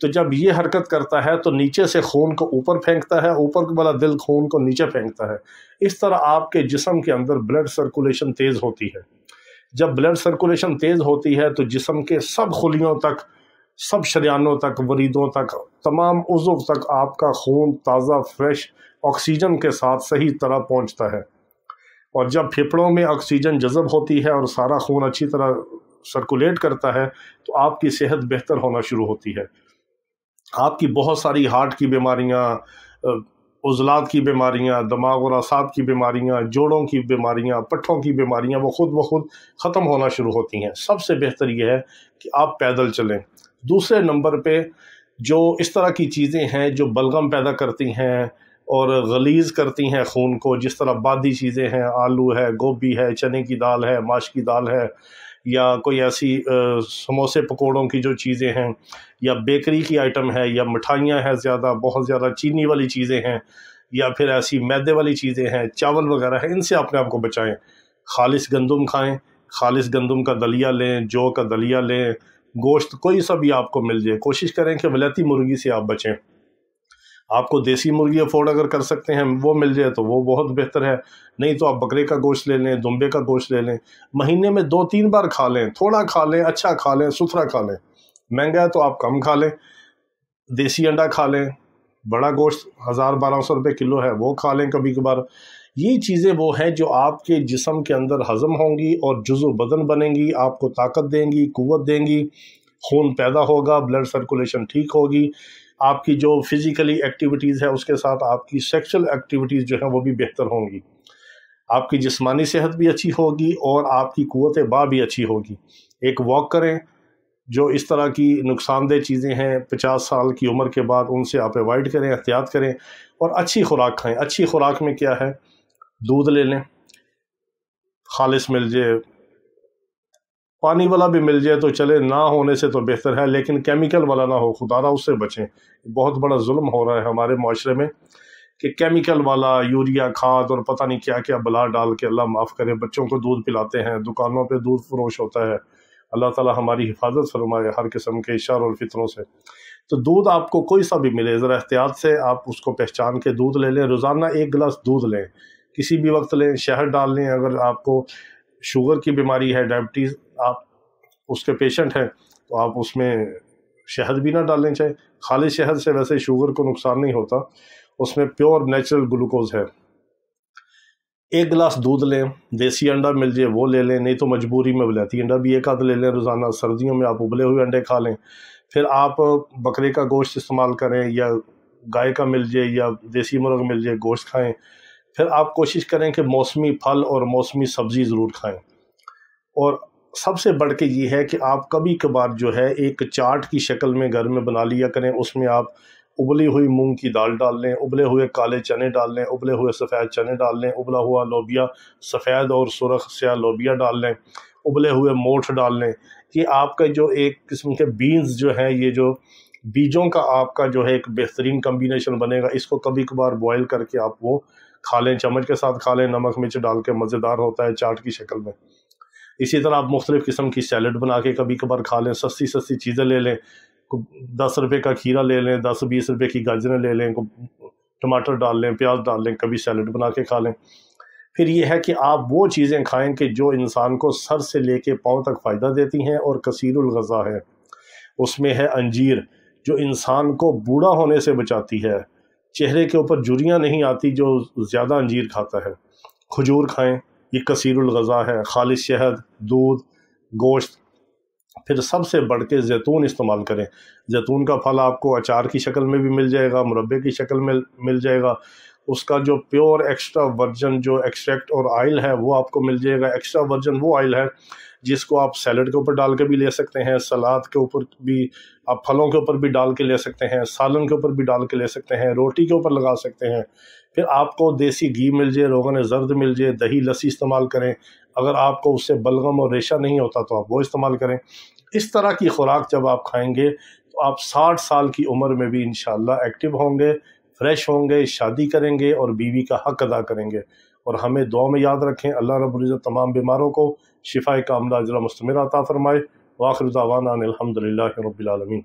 تو جب یہ حرکت کرتا ہے تو نیچے سے خون کو اوپر پھینکتا ہے، اوپر والا دل خون کو نیچے پھینکتا ہے۔ اس طرح آپ کے جسم کے اندر بلڈ سرکولیشن تیز ہوتی ہے۔ جب بلڈ سرکولیشن تیز ہوتی ہے تو جسم کے سب خلیوں تک، سب شریانوں تک، وریدوں تک، تمام عضو تک آپ کا خون تازہ فریش آکسیجن کے ساتھ صحیح طرح پہنچتا ہے، اور جب پھیپھڑوں میں آکسیجن جذب ہوتی ہے اور سارا خون اچھی طرح سرکولیٹ کرتا ہے تو آپ کی صحت بہتر ہونا شروع ہوتی ہے۔ آپ کی بہت ساری ہارٹ کی بیماریاں، عضلات کی بیماریاں، دماغ اور اعصاب کی بیماریاں، جوڑوں کی بیماریاں، پٹھوں کی بیماریاں وہ خود بخود ختم ہونا شروع ہوتی ہیں۔ سب سے بہتر یہ ہے کہ آپ پیدل چلیں۔ دوسرے نمبر پہ جو اس طرح کی چیزیں ہیں جو بلغم پیدا کرتی ہیں اور غلیظ کرتی ہیں خون کو، جس طرح بادی چیزیں ہیں، آلو ہے، گوبھی ہے، چنے کی دال ہے، ماش کی دال ہے، یا کوئی ایسی سموسے پکوڑوں کی جو چیزیں ہیں، یا بیکری کی آئٹم ہے، یا مٹھائیاں ہیں، بہت زیادہ چینی والی چیزیں ہیں، یا پھر ایسی میدے والی چیزیں ہیں، چاول وغیرہ ہیں، ان سے اپنے آپ کو بچائیں۔ خالص گندم کھائیں، خالص گندم کا دلیا لیں، جو کا دلیا لیں، گوشت کوئی سا بھی آپ کو مل جائے، کوشش کریں کہ ولایتی مرغی سے آپ بچیں۔ آپ کو دیسی مرغی افورڈ اگر کر سکتے ہیں وہ مل جائے تو وہ بہت بہتر ہے، نہیں تو آپ بکرے کا گوشت لے لیں، دمبے کا گوشت لے لیں، مہینے میں 2-3 بار کھا لیں، تھوڑا کھا لیں، اچھا کھا لیں، ستھرا کھا لیں، مہنگا ہے تو آپ کم کھا لیں، دیسی انڈا کھا لیں، بڑا گوشت 1000-1200 روپے کلو ہے وہ کھا لیں کبھی کبھار۔ یہ چیزیں وہ ہیں جو آپ کے جسم کے اندر ہضم ہوں گی اور جزو بدن بنیں گی، آپ کو طاقت دیں گی، قوت دیں گی، خون پیدا ہوگا، بلڈ سرکولیشن ٹھیک ہوگی، آپ کی جو فزیکلی ایکٹیویٹیز ہے اس کے ساتھ آپ کی سیکشل ایکٹیویٹیز جو ہیں وہ بھی بہتر ہوں گی، آپ کی جسمانی صحت بھی اچھی ہوگی اور آپ کی قوت با بھی اچھی ہوگی۔ ایک واک کریں، جو اس طرح کی نقصان دہ چیزیں ہیں 50 سال کی عمر کے بعد ان سے آپ ایوائڈ کریں، احتیاط کریں، اور اچھی خوراک کھائیں۔ اچھی خوراک میں کیا ہے؟ دودھ لے لیں، خالص مل جائے، پانی والا بھی مل جائے تو چلے، نہ ہونے سے تو بہتر ہے، لیکن کیمیکل والا نہ ہو، خدا را اس سے بچیں۔ بہت بڑا ظلم ہو رہا ہے ہمارے معاشرے میں کہ کیمیکل والا یوریا کھاد اور پتہ نہیں کیا کیا بلا ڈال کے، اللہ معاف کرے، بچوں کو دودھ پلاتے ہیں، دکانوں پہ دودھ فروش ہوتا ہے۔ اللہ تعالی ہماری حفاظت فرمائے ہر قسم کے شر اور فتنوں سے۔ تو دودھ آپ کو کوئی سا بھی ملے، ذرا احتیاط سے آپ اس کو پہچان کے دودھ لے لیں۔ روزانہ 1 گلاس دودھ لیں، کسی بھی وقت لیں، شہد ڈال لیں۔ اگر آپ کو شوگر کی بیماری ہے، ڈائبٹیز، آپ اس کے پیشنٹ ہیں تو آپ اس میں شہد بھی نہ ڈالیں، چاہے خالص شہد سے ویسے شوگر کو نقصان نہیں ہوتا، اس میں پیور نیچرل گلوکوز ہے۔ 1 گلاس دودھ لیں، دیسی انڈا مل جائے وہ لے لیں، نہیں تو مجبوری میں ولایتی انڈا بھی 1 آدھ لے لیں روزانہ۔ سردیوں میں آپ ابلے ہوئے انڈے کھا لیں۔ پھر آپ بکرے کا گوشت استعمال کریں، یا گائے کا مل جائے، یا دیسی مرغ مل جائے، گوشت کھائیں۔ پھر آپ کوشش کریں کہ موسمی پھل اور موسمی سبزی ضرور کھائیں، اور سب سے بڑھ کے یہ ہے کہ آپ کبھی کبھار جو ہے ایک چاٹ کی شکل میں گھر میں بنا لیا کریں، اس میں آپ ابلی ہوئی مونگ کی دال ڈال لیں، ابلے ہوئے کالے چنے ڈال لیں، ابلے ہوئے سفید چنے ڈال لیں، ابلا ہوا لوبیا، سفید اور سرخ سیاہ لوبیا ڈال لیں، ابلے ہوئے موٹھ ڈال لیں۔ یہ آپ کا جو ایک قسم کے بینز جو ہیں، یہ جو بیجوں کا آپ کا جو ہے ایک بہترین کمبینیشن بنے گا۔ اس کو کبھی کبھار بوائل کر کے آپ وہ کھا لیں، چمچ کے ساتھ کھا لیں، نمک مرچ ڈال کے، مزیدار ہوتا ہے چاٹ کی شکل میں۔ اسی طرح آپ مختلف قسم کی سیلڈ بنا کے کبھی کبھار کھا لیں، سستی چیزیں لے لیں، 10 روپے کا کھیرا لے لیں، 10-20 روپے کی گاجریں لے لیں، ٹماٹر ڈال لیں، پیاز ڈال لیں، کبھی سیلڈ بنا کے کھا لیں۔ پھر یہ ہے کہ آپ وہ چیزیں کھائیں کہ جو انسان کو سر سے لے کے پاؤں تک فائدہ دیتی ہیں اور کثیر الغذا ہے۔ اس میں ہے انجیر، جو انسان کو بوڑھا ہونے سے بچاتی ہے، چہرے کے اوپر جھریاں نہیں آتی جو زیادہ انجیر کھاتا ہے۔ کھجور کھائیں، یہ کثیر الغذا ہے۔ خالص شہد، دودھ، گوشت۔ پھر سب سے بڑھ کے زیتون استعمال کریں۔ زیتون کا پھل آپ کو اچار کی شکل میں بھی مل جائے گا، مربے کی شکل میں مل جائے گا، اس کا جو پیور ایکسٹرا ورجن جو ایکسٹریکٹ اور آئل ہے وہ آپ کو مل جائے گا۔ ایکسٹرا ورجن وہ آئل ہے جس کو آپ سیلڈ کے اوپر ڈال کے بھی لے سکتے ہیں، سلاد کے اوپر بھی، آپ پھلوں کے اوپر بھی ڈال کے لے سکتے ہیں، سالن کے اوپر بھی ڈال کے لے سکتے ہیں، روٹی کے اوپر لگا سکتے ہیں۔ پھر آپ کو دیسی گھی مل جائے، روغن زرد مل جائے، دہی لسی استعمال کریں۔ اگر آپ کو اس سے بلغم اور ریشہ نہیں ہوتا تو آپ وہ استعمال کریں۔ اس طرح کی خوراک جب آپ کھائیں گے تو آپ 60 سال کی عمر میں بھی انشاءاللہ ایکٹیو ہوں گے، فریش ہوں گے، شادی کریں گے اور بیوی کا حق ادا کریں گے۔ اور ہمیں دعا میں یاد رکھیں، اللہ رب العزت تمام بیماروں کو شفائے کاملہ عاجلہ مستمرہ عطا فرمائے۔ وآخر دعوانا ان الحمد للہ رب العالمین۔